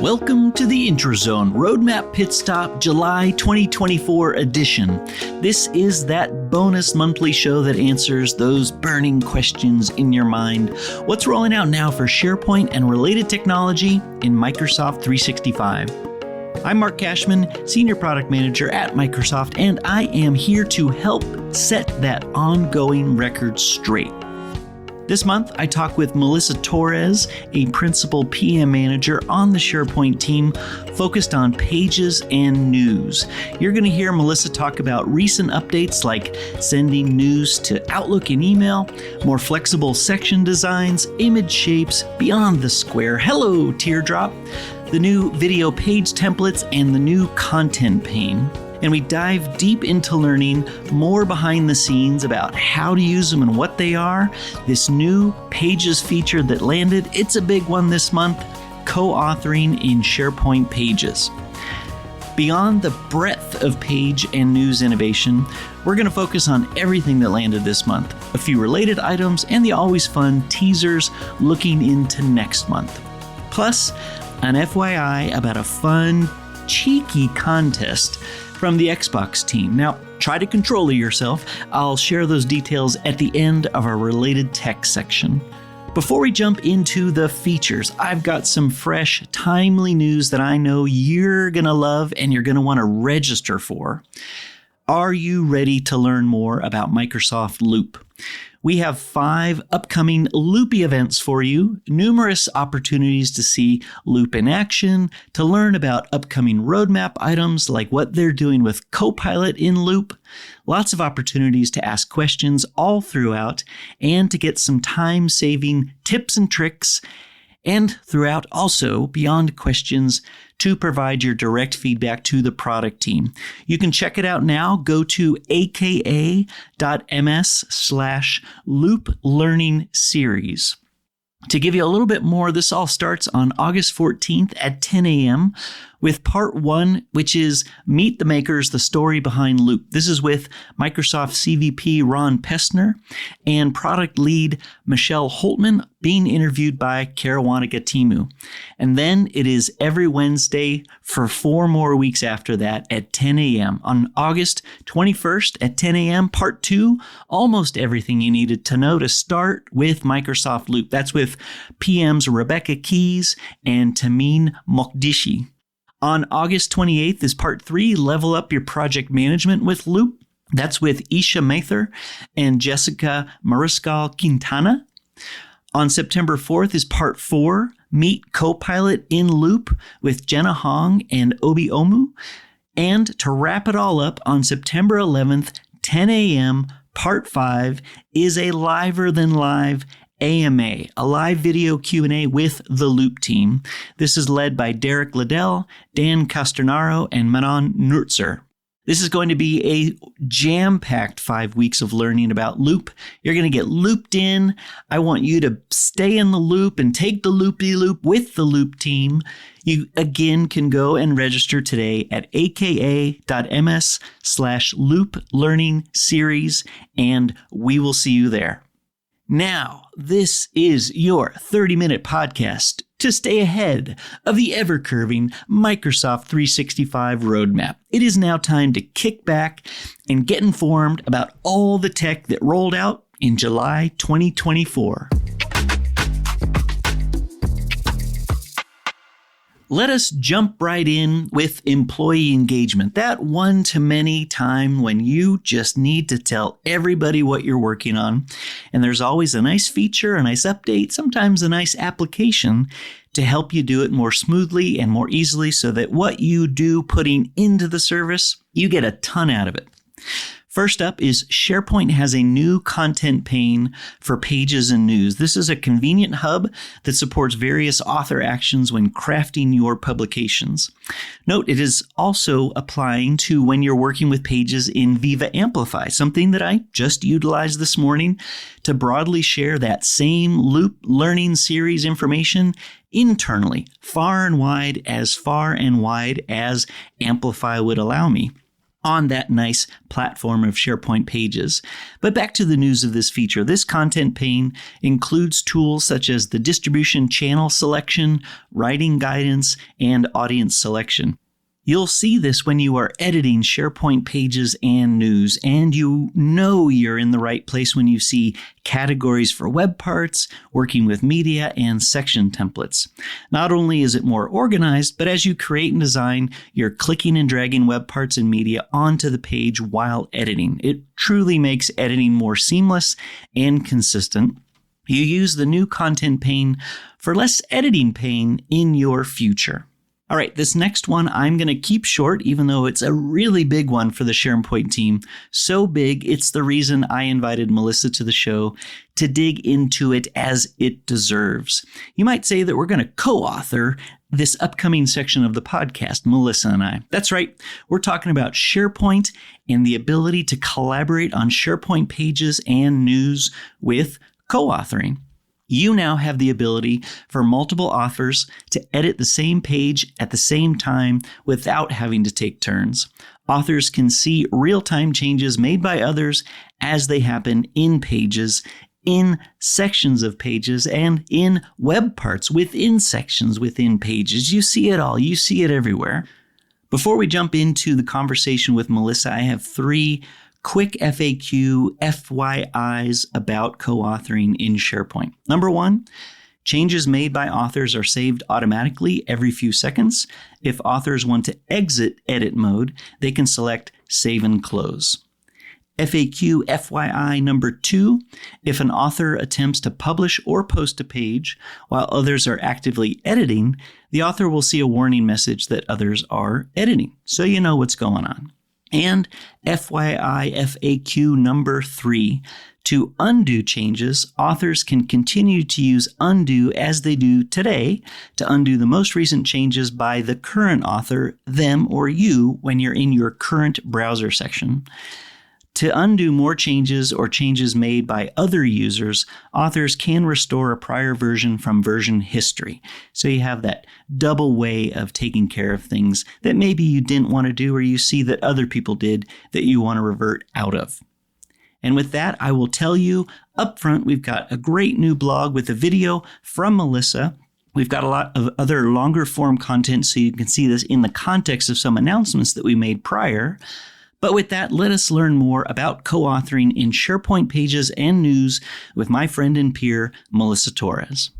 Welcome to the Intrazone Roadmap Pit Stop July 2024 edition. This is that bonus monthly show that answers those burning questions in your mind. What's rolling out now for SharePoint and related technology in Microsoft 365? I'm Mark Cashman, Senior Product Manager at Microsoft, and I am here to help set that ongoing record straight. This month, I talk with Melissa Torres, a Principal PM Manager on the SharePoint team focused on pages and news. You're going to hear Melissa talk about recent updates like sending news to Outlook and email, more flexible section designs, image shapes, beyond the square, hello teardrop, the new video page templates, and the new content pane. And we dive deep into learning more behind the scenes about how to use them and what they are. This new Pages feature that landed, it's a big one this month, co-authoring in SharePoint Pages. Beyond the breadth of page and news innovation, we're going to focus on everything that landed this month, a few related items, and the always fun teasers looking into next month. Plus, an FYI about a fun, cheeky contest from the Xbox team. Now, try to control yourself. I'll share those details at the end of our related tech section. Before we jump into the features, I've got some fresh, timely news that I know you're going to love and you're going to want to register for. Are you ready to learn more about Microsoft Loop? We have 5 upcoming Loopy events for you, numerous opportunities to see Loop in action, to learn about upcoming roadmap items like what they're doing with Copilot in Loop, lots of opportunities to ask questions all throughout, and to get some time-saving tips and tricks, and throughout also, beyond questions, to provide your direct feedback to the product team. You can check it out now. Go to aka.ms/loop learning series. To give you a little bit more, this all starts on August 14th at 10 a.m. with part 1, which is Meet the Makers, the story behind Loop. This is with Microsoft CVP Ron Pestner and product lead Michelle Holtman being interviewed by Caruana Timu. And then it is every Wednesday for 4 more weeks after that at 10 a.m. On August 21st at 10 a.m., part 2, almost everything you needed to know to start with Microsoft Loop. That's with PMs Rebecca Keys and Tameen Mokdishi. On August 28th is part 3, Level Up Your Project Management with Loop. That's with Isha Mather and Jessica Mariscal Quintana. On September 4th is part 4, Meet Copilot in Loop with Jenna Hong and Obi Omu. And to wrap it all up, on September 11th, 10 a.m., part 5 is a liver than live AMA, a live video Q&A with the Loop team. This is led by Derek Liddell, Dan Castronaro, and Manon Nurtzer. This is going to be a jam-packed 5 weeks of learning about Loop. You're going to get looped in. I want you to stay in the loop and take the loopy-loop with the Loop team. You, again, can go and register today at aka.ms/loop learning series, and we will see you there. Now, this is your 30-minute podcast to stay ahead of the ever-curving Microsoft 365 roadmap. It is now time to kick back and get informed about all the tech that rolled out in July 2024. Let us jump right in with employee engagement, that one-to-many time when you just need to tell everybody what you're working on. And there's always a nice feature, a nice update, sometimes a nice application to help you do it more smoothly and more easily so that what you do putting into the service, you get a ton out of it. First up is SharePoint has a new content pane for pages and news. This is a convenient hub that supports various author actions when crafting your publications. Note, it is also applying to when you're working with pages in Viva Amplify, something that I just utilized this morning to broadly share that same Loop learning series information internally, far and wide as Amplify would allow me. on that nice platform of SharePoint pages. But back to the news of this feature. This content pane includes tools such as the distribution channel selection, writing guidance, and audience selection. You'll see this when you are editing SharePoint pages and news, and you know you're in the right place when you see categories for web parts, working with media, and section templates. Not only is it more organized, but as you create and design, you're clicking and dragging web parts and media onto the page while editing. It truly makes editing more seamless and consistent. You use the new content pane for less editing pain in your future. All right, this next one I'm going to keep short, even though it's a really big one for the SharePoint team. So big, it's the reason I invited Melissa to the show to dig into it as it deserves. You might say that we're going to co-author this upcoming section of the podcast, Melissa and I. That's right, we're talking about SharePoint and the ability to collaborate on SharePoint pages and news with co-authoring. You now have the ability for multiple authors to edit the same page at the same time without having to take turns. Authors can see real-time changes made by others as they happen in pages, in sections of pages, and in web parts within sections within pages. You see it all. You see it everywhere. Before we jump into the conversation with Melissa, I have 3 quick FAQ FYIs about co-authoring in SharePoint. Number 1, changes made by authors are saved automatically every few seconds. If authors want to exit edit mode, they can select Save and Close. FAQ FYI number 2, if an author attempts to publish or post a page while others are actively editing, the author will see a warning message that others are editing, so you know what's going on. And FYI FAQ number 3, to undo changes, authors can continue to use undo as they do today to undo the most recent changes by the current author, them, or you when you're in your current browser section. To undo more changes or changes made by other users, authors can restore a prior version from version history. So you have that double way of taking care of things that maybe you didn't want to do or you see that other people did that you want to revert out of. And with that, I will tell you up front, we've got a great new blog with a video from Melissa. We've got a lot of other longer form content so you can see this in the context of some announcements that we made prior. But with that, let us learn more about co-authoring in SharePoint pages and news with my friend and peer, Melissa Torres.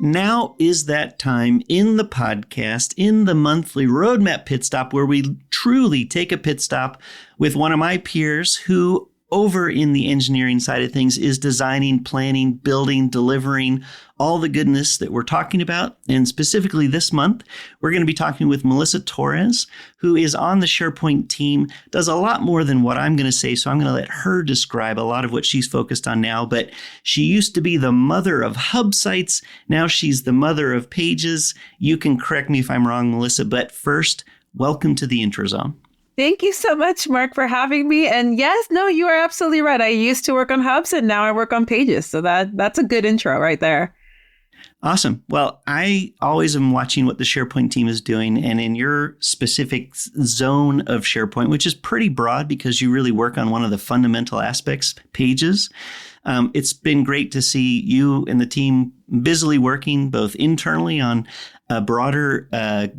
Now is that time in the podcast, in the monthly Roadmap Pit Stop, where we truly take a pit stop with one of my peers who, over in the engineering side of things, is designing, planning, building, delivering all the goodness that we're talking about. And specifically this month, we're going to be talking with Melissa Torres, who is on the SharePoint team, does a lot more than what I'm going to say. So I'm going to let her describe a lot of what she's focused on now. But she used to be the mother of hub sites. Now she's the mother of pages. You can correct me if I'm wrong, Melissa. But first, welcome to the Intro Zone. Thank you so much, Mark, for having me. And yes, no, you are absolutely right. I used to work on hubs and now I work on pages. So that's a good intro right there. Awesome. Well, I always am watching what the SharePoint team is doing. And in your specific zone of SharePoint, which is pretty broad because you really work on one of the fundamental aspects, pages, it's been great to see you and the team busily working both internally on a broader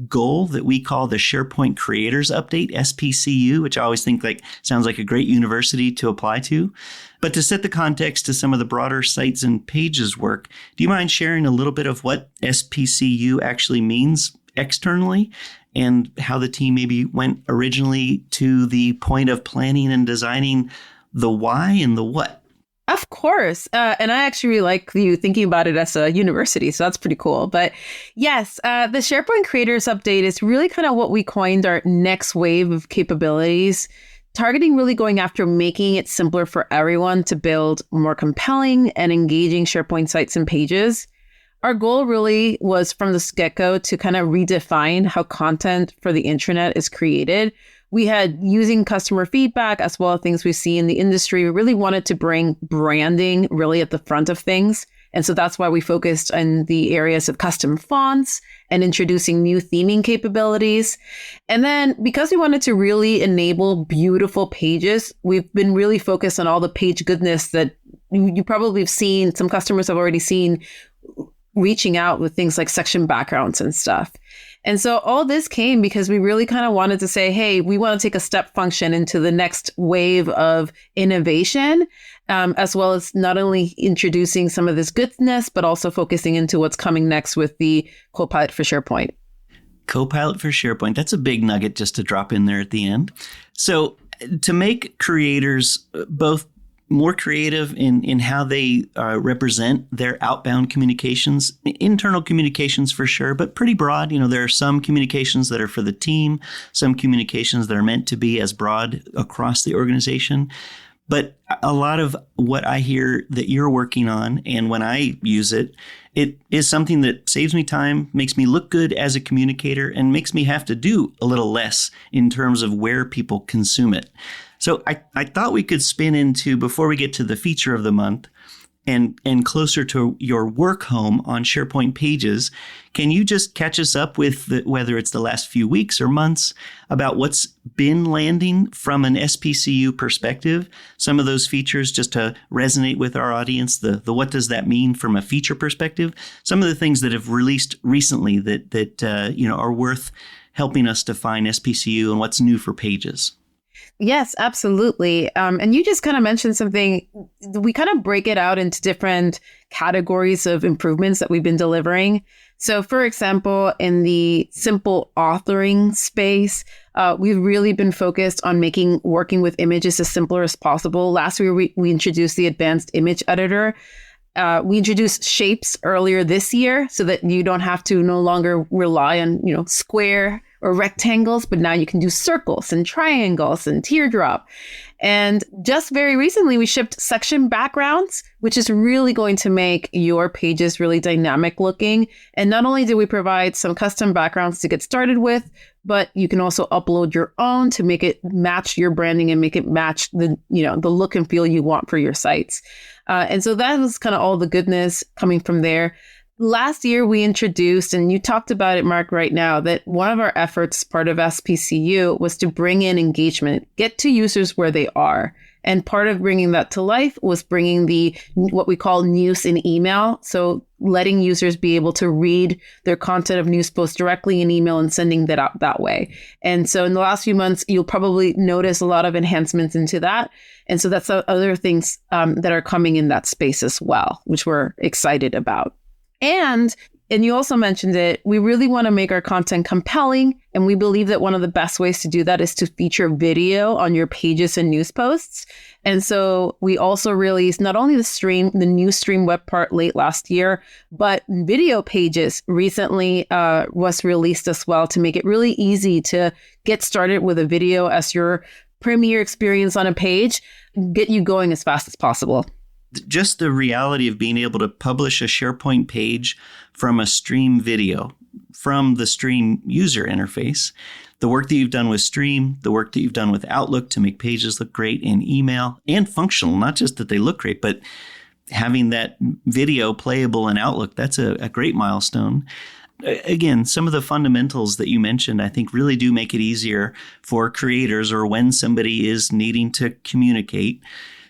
goal that we call the SharePoint Creators Update, SPCU, which I always think sounds like a great university to apply to. But to set the context to some of the broader sites and pages work, do you mind sharing a little bit of what SPCU actually means externally and how the team maybe went originally to the point of planning and designing the why and the what? Of course. And I actually really like you thinking about it as a university. So that's pretty cool. But yes, the SharePoint Creators Update is really kind of what we coined our next wave of capabilities, targeting really going after making it simpler for everyone to build more compelling and engaging SharePoint sites and pages. Our goal really was from the get-go to kind of redefine how content for the intranet is created. We had, using customer feedback as well as things we see in the industry, we really wanted to bring branding really at the front of things, And so that's why we focused on the areas of custom fonts and introducing new theming capabilities. And then because we wanted to really enable beautiful pages, we've been really focused on all the page goodness that you probably have seen, some customers have already seen, reaching out with things like section backgrounds and stuff. And so all this came because we really kind of wanted to say, hey, we want to take a step function into the next wave of innovation, as well as not only introducing some of this goodness, but also focusing into what's coming next with the Copilot for SharePoint. Copilot for SharePoint. That's a big nugget just to drop in there at the end. So to make creators both more creative in how they represent their outbound communications, internal communications for sure, but pretty broad. There are some communications that are for the team, some communications that are meant to be as broad across the organization. But a lot of what I hear that you're working on, and when I use it, it is something that saves me time, makes me look good as a communicator, and makes me have to do a little less in terms of where people consume it. So I thought we could spin into, before we get to the feature of the month and closer to your work home on SharePoint pages, can you just catch us up with whether it's the last few weeks or months about what's been landing from an SPCU perspective? Some of those features just to resonate with our audience, the what does that mean from a feature perspective? Some of the things that have released recently that are worth helping us define SPCU and what's new for pages. Yes, absolutely. And you just kind of mentioned something. We kind of break it out into different categories of improvements that we've been delivering. So, for example, in the simple authoring space, we've really been focused on making working with images as simpler as possible. Last year, we introduced the advanced image editor. We introduced shapes earlier this year so that you don't have to no longer rely on, square or rectangles, but now you can do circles and triangles and teardrop. And just very recently, we shipped section backgrounds, which is really going to make your pages really dynamic looking. And not only do we provide some custom backgrounds to get started with, but you can also upload your own to make it match your branding and make it match the look and feel you want for your sites. And so that was kind of all the goodness coming from there. Last year, we introduced, and you talked about it, Mark, right now, that one of our efforts, part of SPCU, was to bring in engagement, get to users where they are. And part of bringing that to life was bringing what we call news in email. So letting users be able to read their content of news posts directly in email and sending that out that way. And so in the last few months, you'll probably notice a lot of enhancements into that. And so that's other things that are coming in that space as well, which we're excited about. And you also mentioned it, we really want to make our content compelling. And we believe that one of the best ways to do that is to feature video on your pages and news posts. And so we also released not only the new stream web part late last year, but video pages recently was released as well to make it really easy to get started with a video as your premiere experience on a page, get you going as fast as possible. Just the reality of being able to publish a SharePoint page from a stream video, from the Stream user interface, the work that you've done with Stream, the work that you've done with Outlook to make pages look great in email and functional, not just that they look great, but having that video playable in Outlook, that's a great milestone. Again, some of the fundamentals that you mentioned, I think really do make it easier for creators or when somebody is needing to communicate,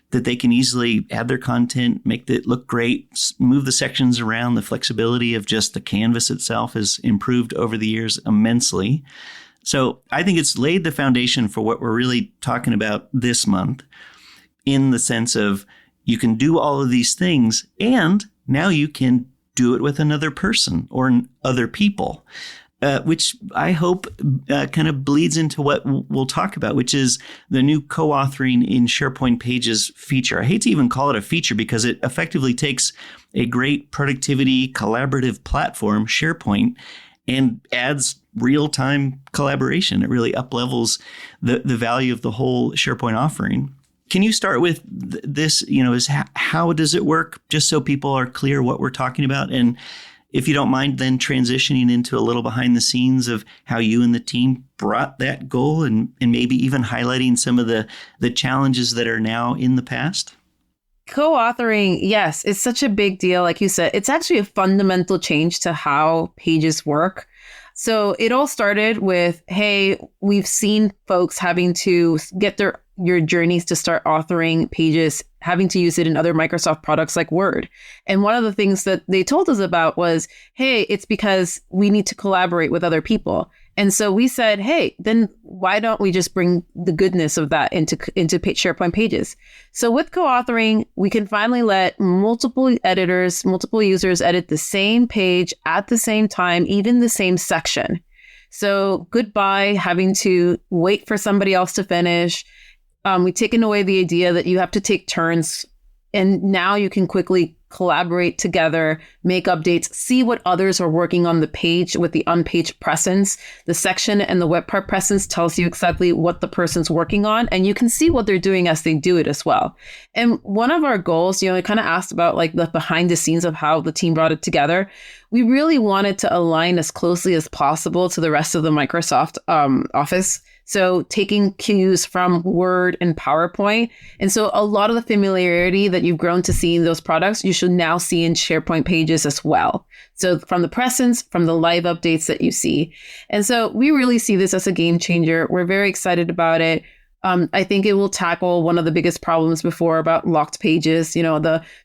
that they can easily add their content, make it look great, move the sections around. The flexibility of just the canvas itself has improved over the years immensely. So I think it's laid the foundation for what we're really talking about this month, in the sense of you can do all of these things and now you can do it with another person or other people. Which I hope kind of bleeds into what we'll talk about, which is the new co-authoring in SharePoint Pages feature. I hate to even call it a feature because it effectively takes a great productivity collaborative platform, SharePoint, and adds real-time collaboration. It really up-levels the value of the whole SharePoint offering. Can you start with this, how does it work, just so people are clear what we're talking about? And if you don't mind then transitioning into a little behind the scenes of how you and the team brought that goal and maybe even highlighting some of the challenges that are now in the past. Co-authoring, yes, it's such a big deal. Like you said, it's actually a fundamental change to how pages work. So it all started with, hey, we've seen folks having to get your journeys to start authoring pages, having to use it in other Microsoft products like Word. And one of the things that they told us about was, hey, it's because we need to collaborate with other people. And so we said, hey, then why don't we just bring the goodness of that into SharePoint pages? So with co-authoring, we can finally let multiple editors, multiple users edit the same page at the same time, even the same section. So goodbye having to wait for somebody else to finish. We've taken away the idea that you have to take turns, and now you can quickly collaborate together, make updates, see what others are working on the page with the unpaged presence. The section and the web part presence tells you exactly what the person's working on, and you can see what they're doing as they do it as well. And one of our goals, I kind of asked about like the behind the scenes of how the team brought it together. We really wanted to align as closely as possible to the rest of the Microsoft Office. So taking cues from Word and PowerPoint. And so a lot of the familiarity that you've grown to see in those products, you should now see in SharePoint pages as well. So from the presence, from the live updates that you see. And so we really see this as a game changer. We're very excited about it. I think it will tackle one of the biggest problems before about locked pages.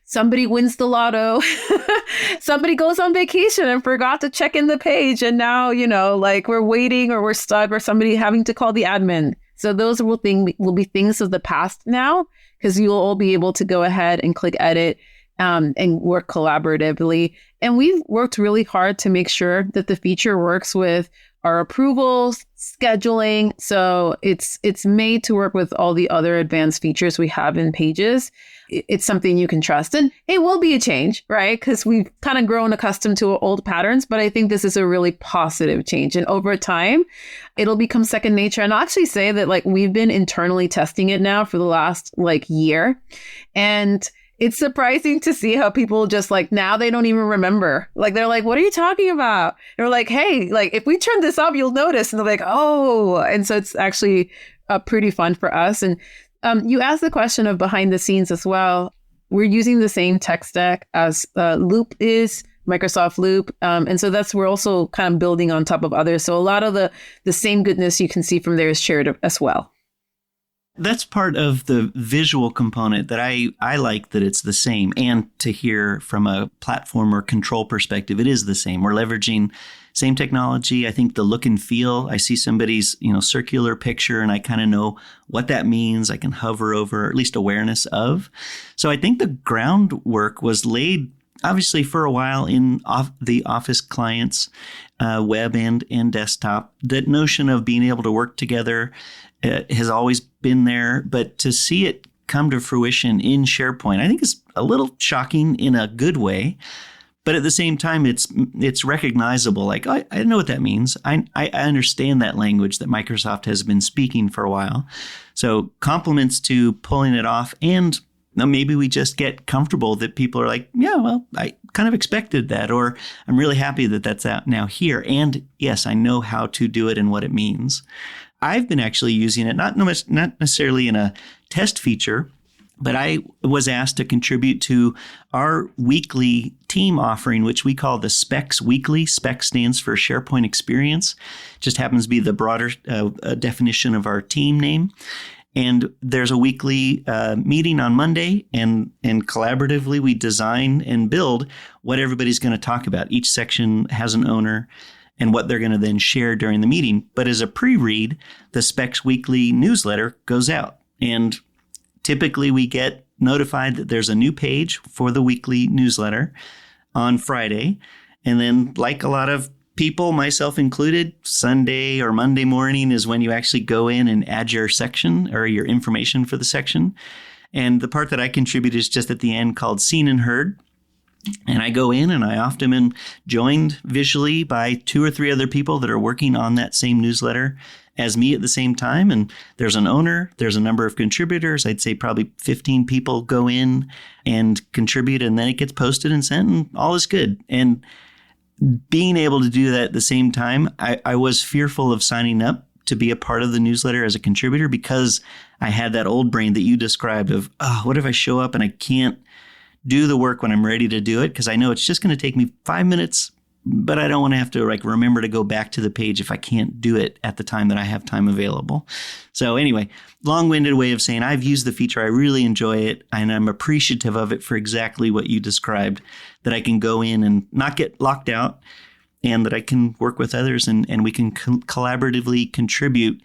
Somebody wins the lotto, somebody goes on vacation and forgot to check in the page. And now, like we're waiting or we're stuck or somebody having to call the admin. So those will be things of the past now, because you'll all be able to go ahead and click edit and work collaboratively. And we've worked really hard to make sure that the feature works with our approvals, scheduling. So it's made to work with all the other advanced features we have in Pages. It's something you can trust. And it will be a change, right? Because we've kind of grown accustomed to old patterns, but I think this is a really positive change. And over time, it'll become second nature. And I'll actually say that like we've been internally testing it now for the last year. And it's surprising to see how people just now they don't even remember. They're like, what are you talking about? And we're like, hey, if we turn this up, you'll notice. And they're like, oh. And so it's actually pretty fun for us. And you asked the question of behind the scenes as well. We're using the same tech stack as Loop is, Microsoft Loop. And so we're also kind of building on top of others. So a lot of the same goodness you can see from there is shared as well. That's part of the visual component that I like, that it's the same. And to hear from a platform or control perspective, it is the same. We're leveraging same technology. I think the look and feel, I see somebody's circular picture and I kind of know what that means. I can hover over, or at least awareness of. So I think the groundwork was laid obviously for a while in the Office clients, web and desktop. That notion of being able to work together has always been there, but to see it come to fruition in SharePoint, I think is a little shocking in a good way. But at the same time, it's recognizable. I know what that means. I understand that language that Microsoft has been speaking for a while. So compliments to pulling it off. And maybe we just get comfortable that people are like, yeah, well, I kind of expected that, or I'm really happy that that's out now here. And yes, I know how to do it and what it means. I've been actually using it, not necessarily in a test feature, but I was asked to contribute to our weekly team offering, which we call the Specs Weekly. Specs stands for SharePoint Experience. Just happens to be the broader definition of our team name. And there's a weekly meeting on Monday, and collaboratively we design and build what everybody's going to talk about. Each section has an owner and what they're going to then share during the meeting. But as a pre-read, the Specs Weekly newsletter goes out. And typically we get notified that there's a new page for the weekly newsletter on Friday. And then, like a lot of people, myself included, Sunday or Monday morning is when you actually go in and add your section or your information for the section. And the part that I contribute is just at the end, called Seen and Heard. And I go in and I often am joined visually by 2 or 3 other people that are working on that same newsletter as me at the same time. And there's an owner, there's a number of contributors. I'd say probably 15 people go in and contribute, and then it gets posted and sent, and all is good. And being able to do that at the same time, I was fearful of signing up to be a part of the newsletter as a contributor because I had that old brain that you described of, oh, what if I show up and I can't do the work when I'm ready to do it? Because I know it's just going to take me 5 minutes, but I don't want to have to remember to go back to the page if I can't do it at the time that I have time available. So anyway, long-winded way of saying I've used the feature. I really enjoy it, and I'm appreciative of it for exactly what you described, that I can go in and not get locked out, and that I can work with others and we can collaboratively contribute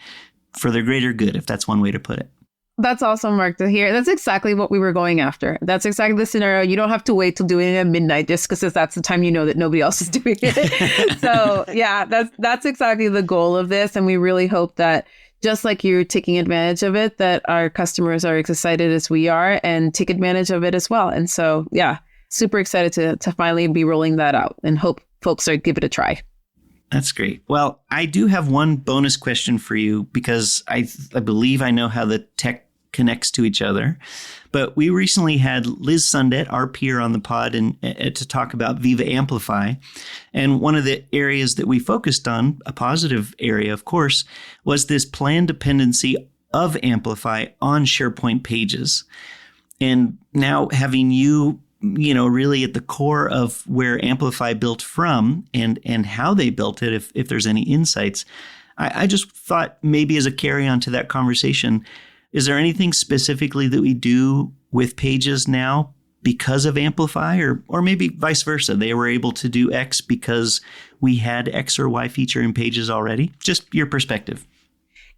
for the greater good, if that's one way to put it. That's awesome, Mark, to hear. That's exactly what we were going after. That's exactly the scenario. You don't have to wait till doing it at midnight just because that's the time you know that nobody else is doing it. So yeah, that's exactly the goal of this. And we really hope that just like you're taking advantage of it, that our customers are as excited as we are and take advantage of it as well. And so, yeah, super excited to finally be rolling that out and hope folks are give it a try. That's great. Well, I do have one bonus question for you because I believe I know how the tech connects to each other. But we recently had Liz Sundet, our peer on the pod, and to talk about Viva Amplify. And one of the areas that we focused on, a positive area, of course, was this planned dependency of Amplify on SharePoint pages. And now having you really at the core of where Amplify built from and how they built it, if there's any insights, I just thought maybe as a carry on to that conversation, is there anything specifically that we do with pages now because of Amplify, or maybe vice versa? They were able to do X because we had X or Y feature in pages already. Just your perspective.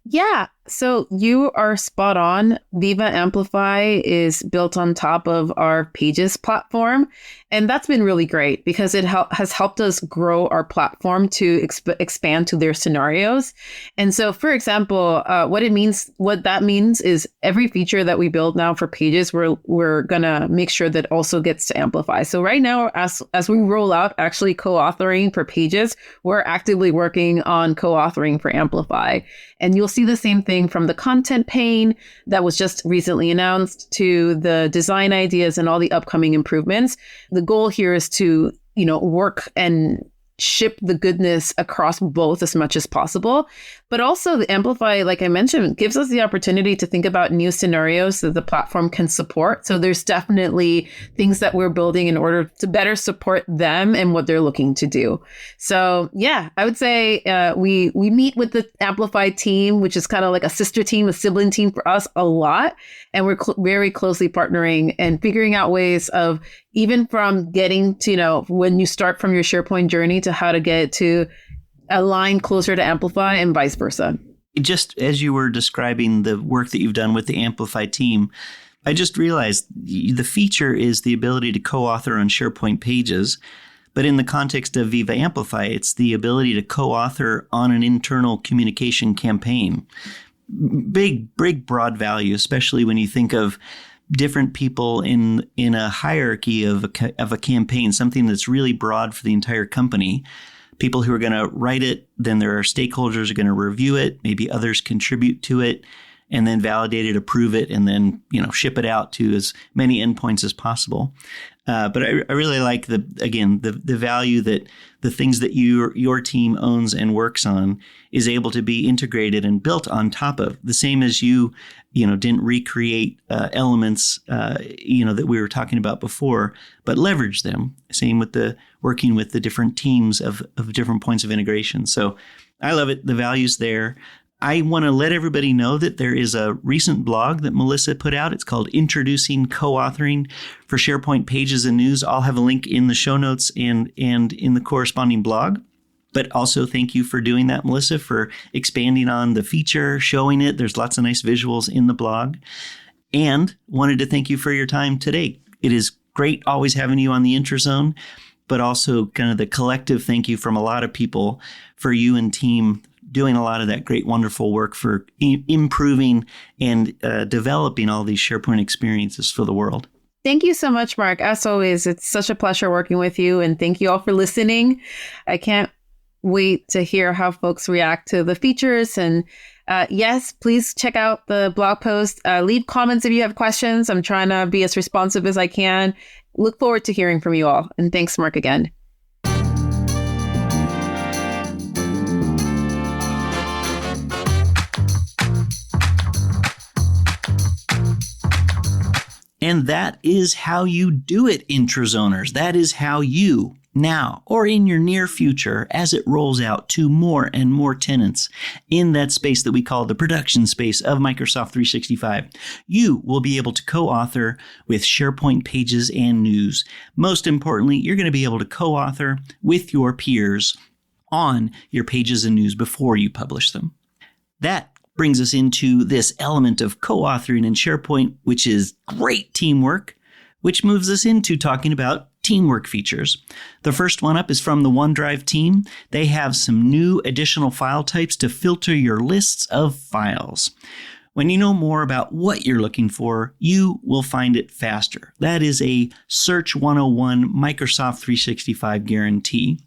Yeah, so you are spot on. Viva Amplify is built on top of our Pages platform. And that's been really great because it has helped us grow our platform to expand to their scenarios. And so, for example, what that means is every feature that we build now for Pages, we're going to make sure that also gets to Amplify. So right now, as we roll out actually co-authoring for Pages, we're actively working on co-authoring for Amplify. And you'll see the same thing from the content pane that was just recently announced to the design ideas and all the upcoming improvements. The goal here is to, work and ship the goodness across both as much as possible. But also the Amplify, like I mentioned, gives us the opportunity to think about new scenarios that the platform can support. So there's definitely things that we're building in order to better support them and what they're looking to do. So yeah, I would say we meet with the Amplify team, which is kind of like a sister team, a sibling team for us a lot. And we're very closely partnering and figuring out ways of even from getting to, when you start from your SharePoint journey to how to get to align closer to Amplify and vice versa. Just as you were describing the work that you've done with the Amplify team, I just realized the feature is the ability to co-author on SharePoint pages. But in the context of Viva Amplify, it's the ability to co-author on an internal communication campaign. Big, broad value, especially when you think of different people in a hierarchy of a campaign, something that's really broad for the entire company. People who are going to write it, then there are stakeholders who are going to review it, maybe others contribute to it, and then validate it, approve it, and then ship it out to as many endpoints as possible. But I really like the value that the things that your team owns and works on is able to be integrated and built on top of. The same as you didn't recreate elements that we were talking about before, but leverage them. Same with working with the different teams of different points of integration. So I love it. The value's there. I want to let everybody know that there is a recent blog that Melissa put out. It's called Introducing Co-Authoring for SharePoint Pages and News. I'll have a link in the show notes and in the corresponding blog. But also thank you for doing that, Melissa, for expanding on the feature, showing it. There's lots of nice visuals in the blog. And wanted to thank you for your time today. It is great always having you on the IntraZone, but also kind of the collective thank you from a lot of people for you and team doing a lot of that great, wonderful work for improving and developing all these SharePoint experiences for the world. Thank you so much, Mark. As always, it's such a pleasure working with you. And thank you all for listening. I can't wait to hear how folks react to the features. And yes, please check out the blog post. Leave comments if you have questions. I'm trying to be as responsive as I can. Look forward to hearing from you all. And thanks, Mark, again. And that is how you do it, intrazoners. That is how you, now or in your near future, as it rolls out to more and more tenants in that space that we call the production space of Microsoft 365, you will be able to co-author with SharePoint pages and news. Most importantly, you're going to be able to co-author with your peers on your pages and news before you publish them. That brings us into this element of co-authoring in SharePoint, which is great teamwork, which moves us into talking about teamwork features. The first one up is from the OneDrive team. They have some new additional file types to filter your lists of files. When you know more about what you're looking for, you will find it faster. That is a Search 101 Microsoft 365 guarantee.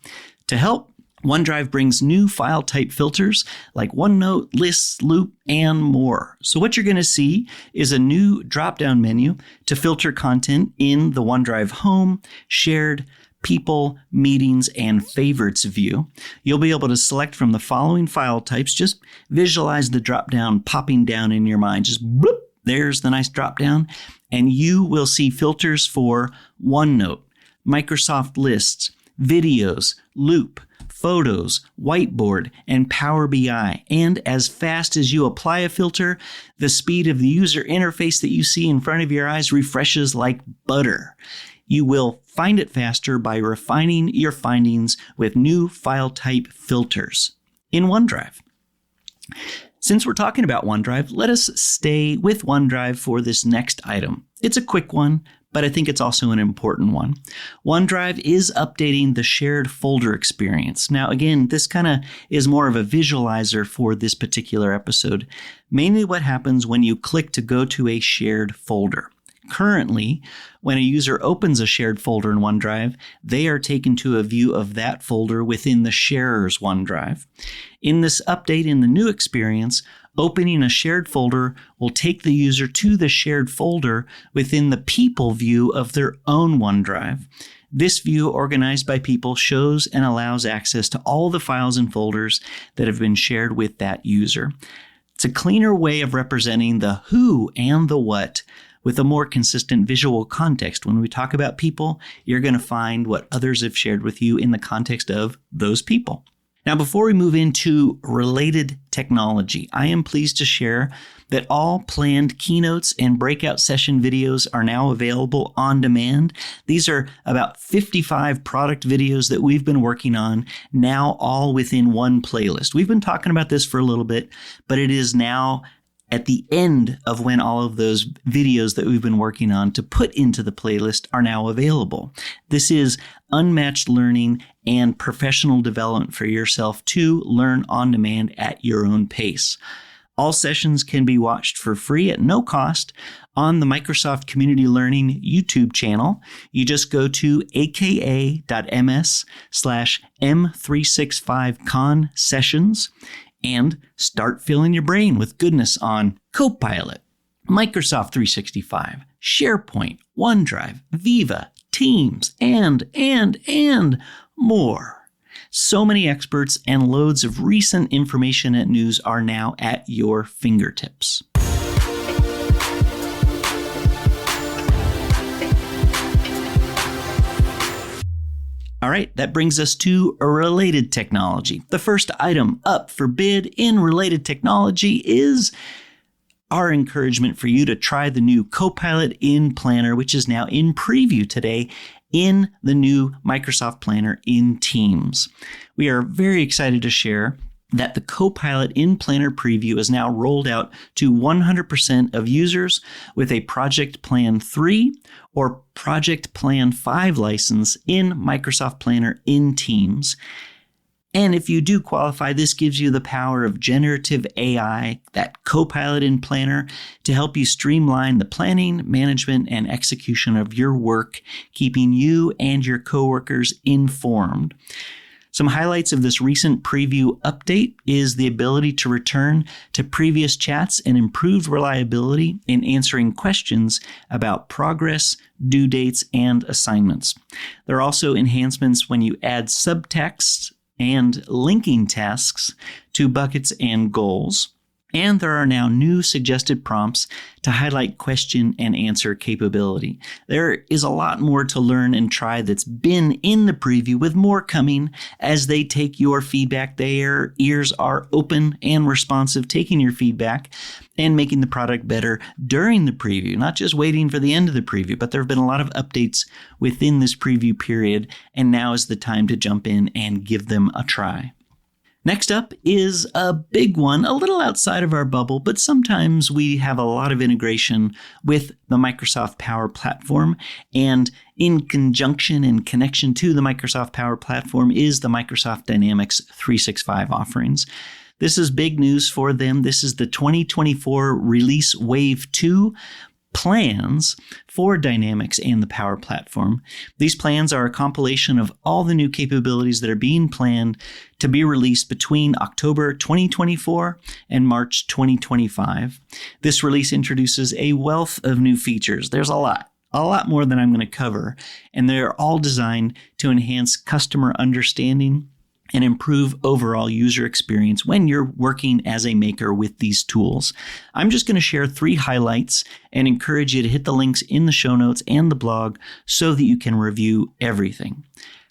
To help, OneDrive brings new file type filters like OneNote, Lists, Loop, and more. So what you're going to see is a new drop-down menu to filter content in the OneDrive Home, Shared, People, Meetings, and Favorites view. You'll be able to select from the following file types. Just visualize the drop-down popping down in your mind. Just bloop, there's the nice drop-down. And you will see filters for OneNote, Microsoft Lists, Videos, Loop, Photos, Whiteboard, and Power BI. And as fast as you apply a filter, the speed of the user interface that you see in front of your eyes refreshes like butter. You will find it faster by refining your findings with new file type filters in OneDrive. Since we're talking about OneDrive, let us stay with OneDrive for this next item. It's a quick one, but I think it's also an important one. OneDrive is updating the shared folder experience. Now, again, this kind of is more of a visualizer for this particular episode. Mainly what happens when you click to go to a shared folder. Currently, when a user opens a shared folder in OneDrive, they are taken to a view of that folder within the sharer's OneDrive. In this update in the new experience, opening a shared folder will take the user to the shared folder within the people view of their own OneDrive. This view, organized by people, shows and allows access to all the files and folders that have been shared with that user. It's a cleaner way of representing the who and the what with a more consistent visual context. When we talk about people, you're going to find what others have shared with you in the context of those people. Now, before we move into related technology, I am pleased to share that all planned keynotes and breakout session videos are now available on demand. These are about 55 product videos that we've been working on, now all within one playlist. We've been talking about this for a little bit, but it is now at the end of when all of those videos that we've been working on to put into the playlist are now available. This is unmatched learning and professional development for yourself to learn on demand at your own pace. All sessions can be watched for free at no cost on the Microsoft Community Learning YouTube channel. You just go to aka.ms/M365con sessions and start filling your brain with goodness on Copilot, Microsoft 365, SharePoint, OneDrive, Viva, Teams, and more. So many experts and loads of recent information and news are now at your fingertips. All right, that brings us to a related technology. The first item up for bid in related technology is our encouragement for you to try the new Copilot in Planner, which is now in preview today in the new Microsoft Planner in Teams. We are very excited to share that the Copilot in Planner preview is now rolled out to 100% of users with a Project Plan 3 or Project Plan 5 license in Microsoft Planner in Teams. And if you do qualify, this gives you the power of generative AI, that Copilot in Planner, to help you streamline the planning, management, and execution of your work, keeping you and your coworkers informed. Some highlights of this recent preview update is the ability to return to previous chats and improved reliability in answering questions about progress, due dates, and assignments. There are also enhancements when you add subtext and linking tasks to buckets and goals. And there are now new suggested prompts to highlight question and answer capability. There is a lot more to learn and try that's been in the preview, with more coming as they take your feedback. Their ears are open and responsive, taking your feedback and making the product better during the preview, not just waiting for the end of the preview, but there have been a lot of updates within this preview period, and now is the time to jump in and give them a try. Next up is a big one, a little outside of our bubble, but sometimes we have a lot of integration with the Microsoft Power Platform, and in conjunction and connection to the Microsoft Power Platform is the Microsoft Dynamics 365 offerings. This is big news for them. This is the 2024 Release Wave 2 plans for Dynamics and the Power Platform. These plans are a compilation of all the new capabilities that are being planned to be released between October 2024 and March 2025. This release introduces a wealth of new features. There's a lot more than I'm going to cover, and they're all designed to enhance customer understanding and improve overall user experience when you're working as a maker with these tools. I'm just going to share 3 highlights and encourage you to hit the links in the show notes and the blog so that you can review everything.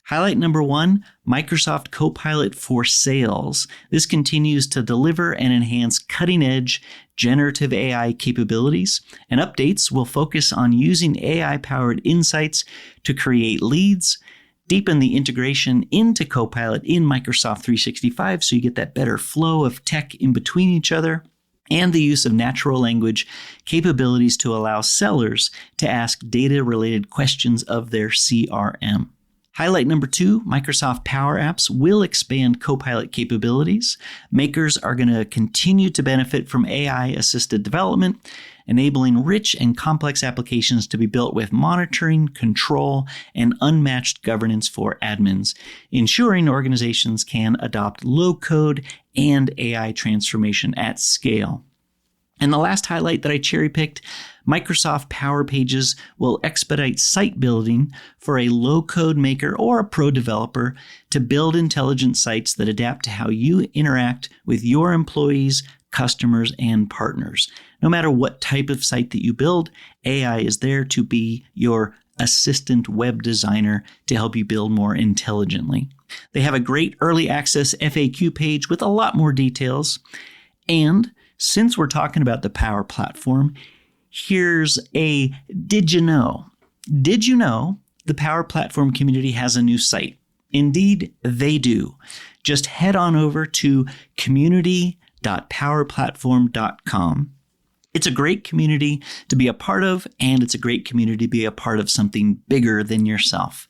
Highlight number 1, Microsoft Copilot for Sales. This continues to deliver and enhance cutting-edge generative AI capabilities, and updates will focus on using AI-powered insights to create leads, deepen the integration into Copilot in Microsoft 365 so you get that better flow of tech in between each other, and the use of natural language capabilities to allow sellers to ask data-related questions of their CRM. Highlight number 2, Microsoft Power Apps will expand Copilot capabilities. Makers are going to continue to benefit from AI-assisted development, enabling rich and complex applications to be built with monitoring, control, and unmatched governance for admins, ensuring organizations can adopt low-code and AI transformation at scale. And the last highlight that I cherry-picked, Microsoft Power Pages will expedite site building for a low-code maker or a pro developer to build intelligent sites that adapt to how you interact with your employees, customers, and partners. No matter what type of site that you build, AI is there to be your assistant web designer to help you build more intelligently. They have a great early access FAQ page with a lot more details. And since we're talking about the Power Platform, here's a did you know? Did you know the Power Platform community has a new site? Indeed, they do. Just head on over to community.powerplatform.com. It's a great community to be a part of, and it's a great community to be a part of something bigger than yourself.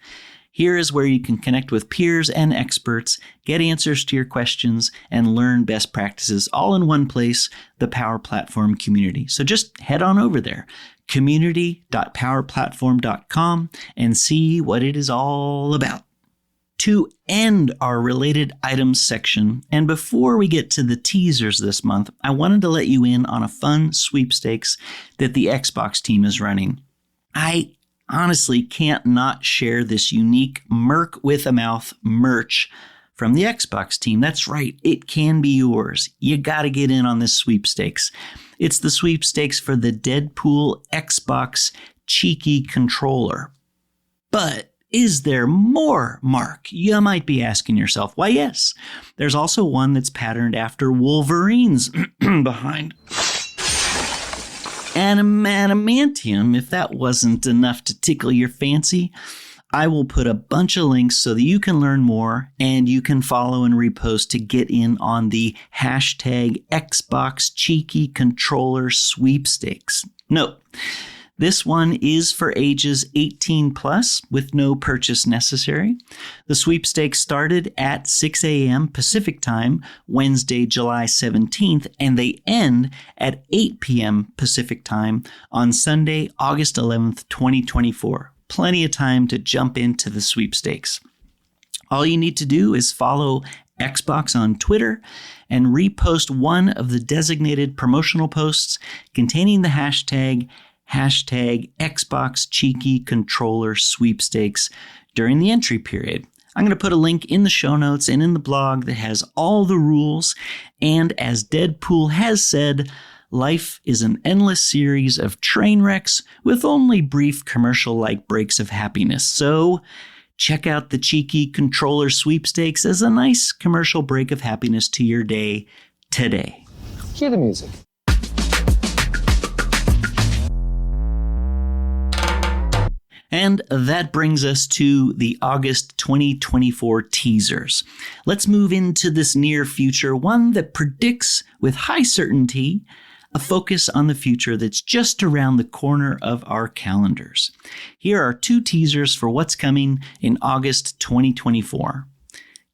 Here is where you can connect with peers and experts, get answers to your questions, and learn best practices all in one place, the Power Platform community. So just head on over there, community.powerplatform.com, and see what it is all about. To end our related items section, and before we get to the teasers this month, I wanted to let you in on a fun sweepstakes that the Xbox team is running. I honestly can't not share this unique Merc with a Mouth merch from the Xbox team. That's right, it can be yours. You gotta get in on this sweepstakes. It's the sweepstakes for the Deadpool Xbox cheeky controller. But is there more, Mark? You might be asking yourself. Why, yes. There's also one that's patterned after Wolverine's behind. Adamantium, if that wasn't enough to tickle your fancy, I will put a bunch of links so that you can learn more and you can follow and repost to get in on the hashtag Xbox Cheeky Controller Sweepstakes. Note, this one is for ages 18 plus with no purchase necessary. The sweepstakes started at 6 a.m. Pacific time, Wednesday, July 17th, and they end at 8 p.m. Pacific time on Sunday, August 11th, 2024. Plenty of time to jump into the sweepstakes. All you need to do is follow Xbox on Twitter and repost one of the designated promotional posts containing the hashtag Xbox Cheeky Controller Sweepstakes during the entry period. I'm going to put a link in the show notes and in the blog that has all the rules. And as Deadpool has said, life is an endless series of train wrecks with only brief commercial-like breaks of happiness. So check out the cheeky controller sweepstakes as a nice commercial break of happiness to your day today. Cue the music. And that brings us to the August 2024 teasers. Let's move into this near future, one that predicts with high certainty a focus on the future that's just around the corner of our calendars. Here are 2 teasers for what's coming in August 2024.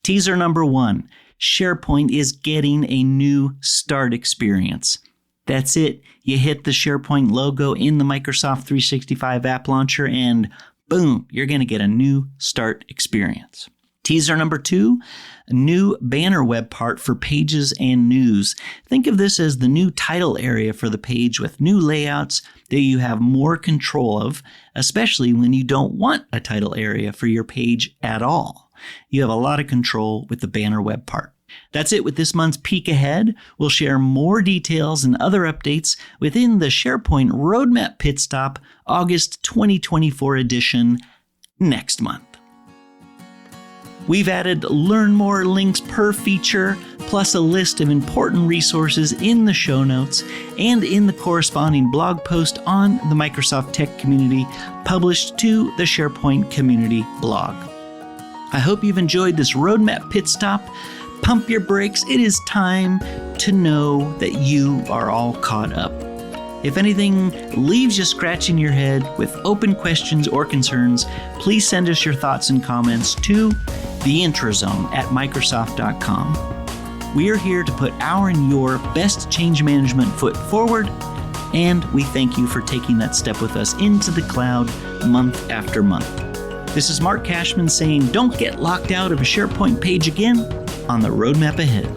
Teaser number 1, SharePoint is getting a new Start experience. That's it. You hit the SharePoint logo in the Microsoft 365 app launcher and boom, you're going to get a new Start experience. Teaser number 2, a new banner web part for pages and news. Think of this as the new title area for the page with new layouts that you have more control of, especially when you don't want a title area for your page at all. You have a lot of control with the banner web part. That's it with this month's Peek Ahead. We'll share more details and other updates within the SharePoint Roadmap Pit Stop August 2024 edition next month. We've added Learn More links per feature, plus a list of important resources in the show notes and in the corresponding blog post on the Microsoft Tech community published to the SharePoint community blog. I hope you've enjoyed this Roadmap Pit Stop. Pump your brakes. It is time to know that you are all caught up. If anything leaves you scratching your head with open questions or concerns, please send us your thoughts and comments to theintrozone@microsoft.com. We are here to put our and your best change management foot forward, and we thank you for taking that step with us into the cloud month after month. This is Mark Cashman saying, don't get locked out of a SharePoint page again on the roadmap ahead.